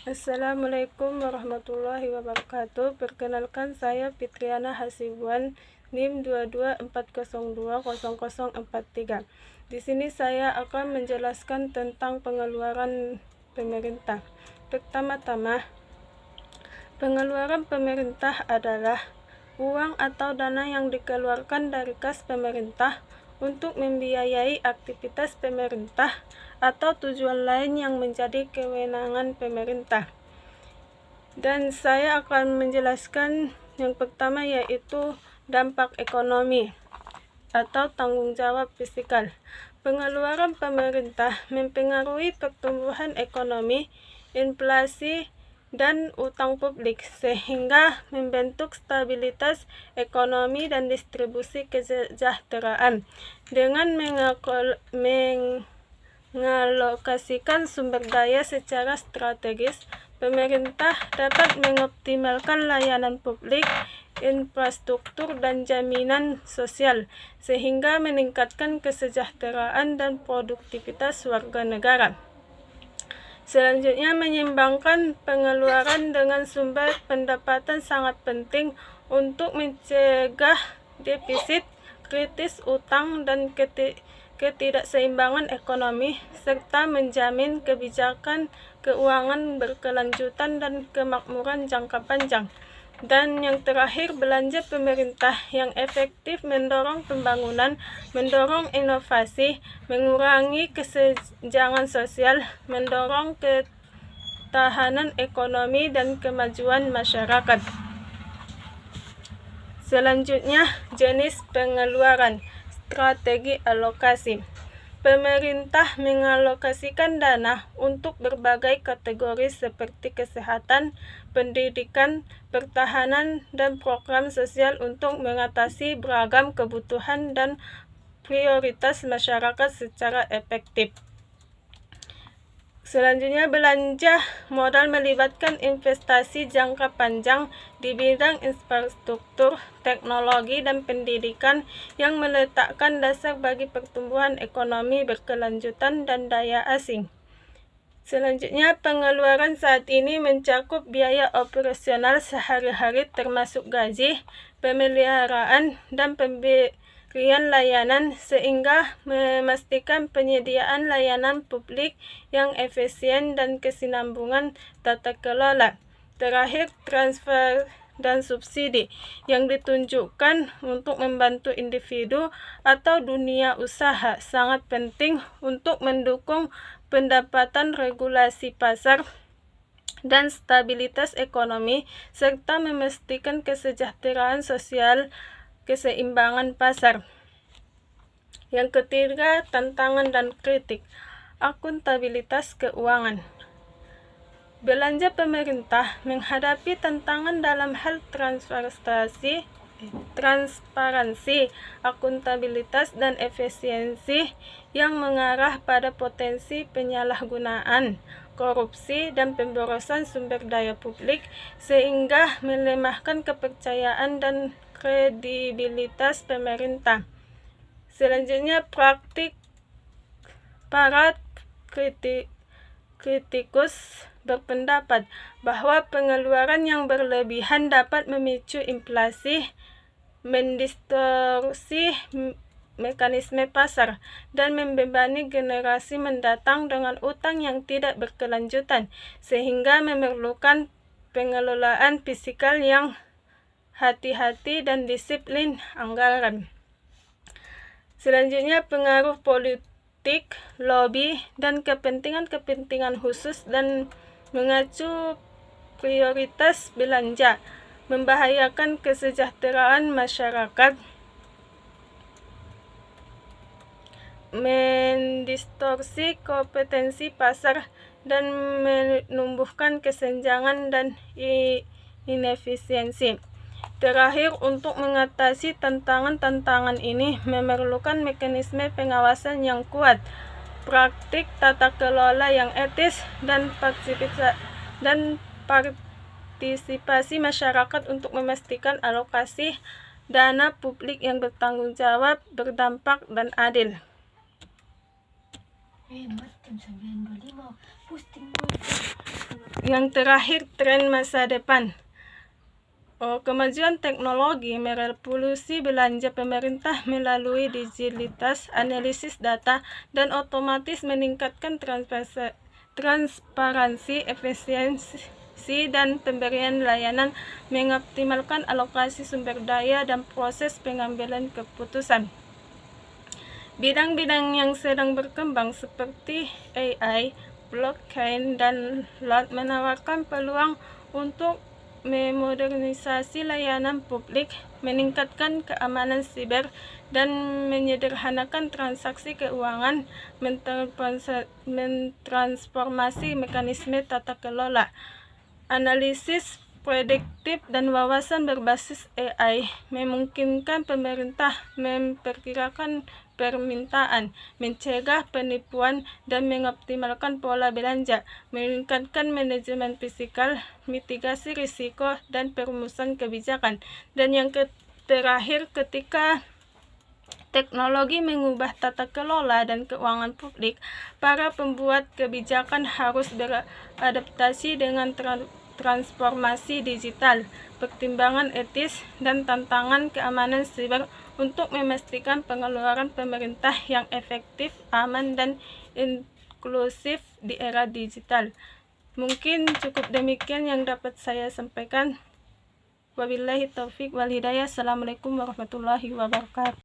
Assalamualaikum warahmatullahi wabarakatuh. Perkenalkan, saya Fitriana Hasibuan, NIM 2240200043. Di sini saya akan menjelaskan tentang pengeluaran pemerintah. Pertama-tama, pengeluaran pemerintah adalah uang atau dana yang dikeluarkan dari kas pemerintah untuk membiayai aktivitas pemerintah atau tujuan lain yang menjadi kewenangan pemerintah. Dan saya akan menjelaskan yang pertama, yaitu dampak ekonomi atau tanggung jawab fiskal. Pengeluaran pemerintah mempengaruhi pertumbuhan ekonomi, inflasi, dan utang publik, sehingga membentuk stabilitas ekonomi dan distribusi kesejahteraan. Dengan mengalokasikan sumber daya secara strategis, pemerintah dapat mengoptimalkan layanan publik, infrastruktur, dan jaminan sosial, sehingga meningkatkan kesejahteraan dan produktivitas warga negara. Selanjutnya, menyeimbangkan pengeluaran dengan sumber pendapatan sangat penting untuk mencegah defisit kritis, utang, dan ketidakseimbangan ekonomi, serta menjamin kebijakan keuangan berkelanjutan dan kemakmuran jangka panjang. Dan yang terakhir, belanja pemerintah yang efektif mendorong pembangunan, mendorong inovasi, mengurangi kesenjangan sosial, mendorong ketahanan ekonomi dan kemajuan masyarakat. Selanjutnya, jenis pengeluaran, strategi alokasi. Pemerintah mengalokasikan dana untuk berbagai kategori seperti kesehatan, pendidikan, pertahanan, dan program sosial untuk mengatasi beragam kebutuhan dan prioritas masyarakat secara efektif. Selanjutnya, belanja modal melibatkan investasi jangka panjang di bidang infrastruktur, teknologi, dan pendidikan yang meletakkan dasar bagi pertumbuhan ekonomi berkelanjutan dan daya asing. Selanjutnya, pengeluaran saat ini mencakup biaya operasional sehari-hari termasuk gaji, pemeliharaan, dan pemberian layanan, sehingga memastikan penyediaan layanan publik yang efisien dan kesinambungan tata kelola. Terakhir, transfer dan subsidi yang ditunjukkan untuk membantu individu atau dunia usaha sangat penting untuk mendukung pendapatan, regulasi pasar, dan stabilitas ekonomi, serta memastikan kesejahteraan sosial, keseimbangan pasar. Yang ketiga, tantangan dan kritik. Akuntabilitas keuangan. Belanja pemerintah menghadapi tantangan dalam hal transparansi, akuntabilitas, dan efisiensi yang mengarah pada potensi penyalahgunaan, korupsi, dan pemborosan sumber daya publik, sehingga melemahkan kepercayaan dan kredibilitas pemerintah. Selanjutnya, para kritikus berpendapat bahwa pengeluaran yang berlebihan dapat memicu inflasi, mendistorsi mekanisme pasar, dan membebani generasi mendatang dengan utang yang tidak berkelanjutan, sehingga memerlukan pengelolaan fiskal yang hati-hati dan disiplin anggaran. Selanjutnya, pengaruh politik, lobby, dan kepentingan khusus dan mengacu prioritas belanja, membahayakan kesejahteraan masyarakat, mendistorsi kompetensi pasar, dan menumbuhkan kesenjangan dan inefisiensi. Terakhir, untuk mengatasi tantangan ini memerlukan mekanisme pengawasan yang kuat, praktik tata kelola yang etis, dan partisipasi masyarakat untuk memastikan alokasi dana publik yang bertanggung jawab, berdampak, dan adil. Hemat jam 9.25 posting Yang terakhir, tren masa depan. Kemajuan teknologi merevolusi belanja pemerintah melalui digitalitas, analisis data, dan otomatis meningkatkan transparansi, efisiensi, dan pemberian layanan, mengoptimalkan alokasi sumber daya dan proses pengambilan keputusan. Bidang-bidang yang sedang berkembang seperti AI, blockchain, dan cloud menawarkan peluang untuk memodernisasi layanan publik, meningkatkan keamanan siber, dan menyederhanakan transaksi keuangan, mentransformasi mekanisme tata kelola. Analisis prediktif dan wawasan berbasis AI memungkinkan pemerintah memperkirakan permintaan, mencegah penipuan, dan mengoptimalkan pola belanja, meningkatkan manajemen fiskal, mitigasi risiko, dan perumusan kebijakan. Dan yang terakhir, ketika teknologi mengubah tata kelola dan keuangan publik, para pembuat kebijakan harus beradaptasi dengan transformasi digital, pertimbangan etis, dan tantangan keamanan siber untuk memastikan pengeluaran pemerintah yang efektif, aman, dan inklusif di era digital. Mungkin cukup demikian yang dapat saya sampaikan. Wabillahi taufik wal hidayah. Assalamualaikum warahmatullahi wabarakatuh.